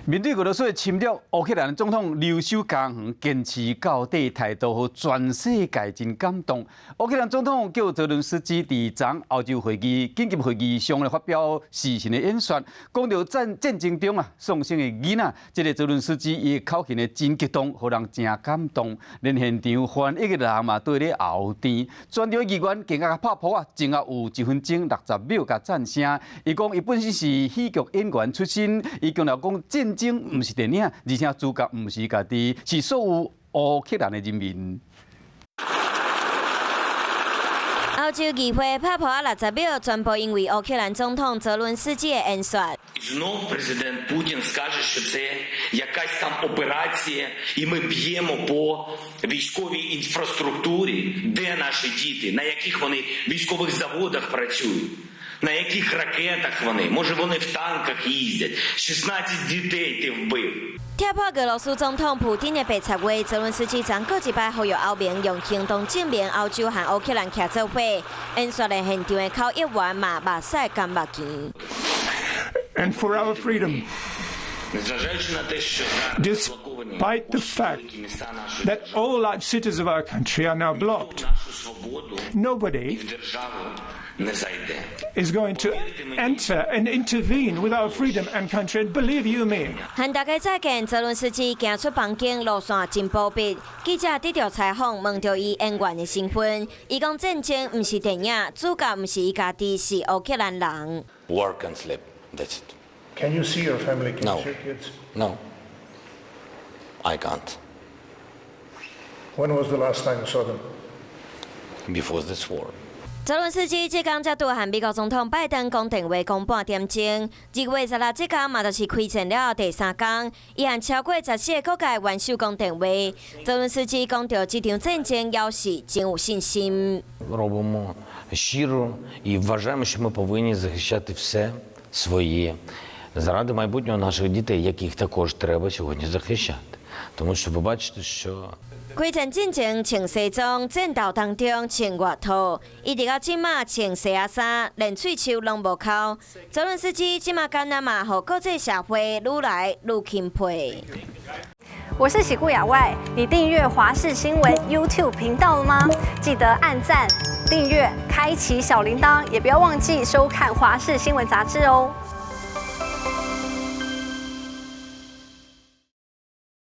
面对俄罗斯的侵略，乌克兰总统留守家园，坚持到底态度，互全世界真感动。乌克兰总统叫泽伦斯基伫昨欧洲会议紧急会议上来发表视讯的演说，讲到战争中丧生的囡仔，这个泽伦斯基伊口气呢真激动，互人真感动。连现场翻译的人嘛，对咧后甜。全场议员更加拍谱前后有1分钟60秒甲赞声。伊讲伊本身是戏剧演员出身，伊强调讲战争毋是电影，而且主角毋是家己，是所有乌克兰的人民。欧洲议会拍谱60秒，全部因为乌克兰总统泽伦斯基的演说。Знов президент Путін скаже, що це якась там операція, і ми б'ємо по військовій інфраструктурі, де наші діти, на яких вони військових заводах працюють. На яких ракетах вони? Може вони в танках їздять? 16 дітей ти вбив. 踢破俄羅斯總統普丁的白賊話，澤倫斯基將過一擺呼籲歐盟用行動證明歐洲和烏克蘭徛做伙。演說的現場的口譯員嘛，目屎乾目錢。And for our freedom, despite the fact that all large cities of our country are now blocked, nobody is going to enter and intervene with our freedom and country. And believe you me. 和大家再見，澤倫斯基行出房間，路線真保密。記者得到採訪，問到伊演員的身份，伊講戰爭唔是電影，主角唔是伊家己，是烏克蘭人。Work and sleep, that's it. Can you see your family? Can you see your kids? No, I can't. When was the last time you saw them? Before this war. 澤倫斯基這天才拄和美國總統拜登講電話講半點鐘。2月16這天嘛，就是開戰了第3天，伊和超過14個國家元首講電話。澤倫斯基講到這場戰爭要是真有信心。Робимо щиро і вважаємо, що ми повинні захищати все своє заради майбутнього наших дітей, яких також треба сьогодні захищати. Тому що ви бачите, що 開戰進前穿西裝，戰鬥當中穿外套，伊直到今嘛穿西亞衫，連喙鬚攏無扣。澤倫斯基今嘛敢若嘛，互國際社會愈來愈欽佩。我是喜顾雅外，你订阅华视新闻 YouTube 频道了吗？记得按赞、订阅、开启小铃铛，也不要忘记收看华视新闻杂志哦。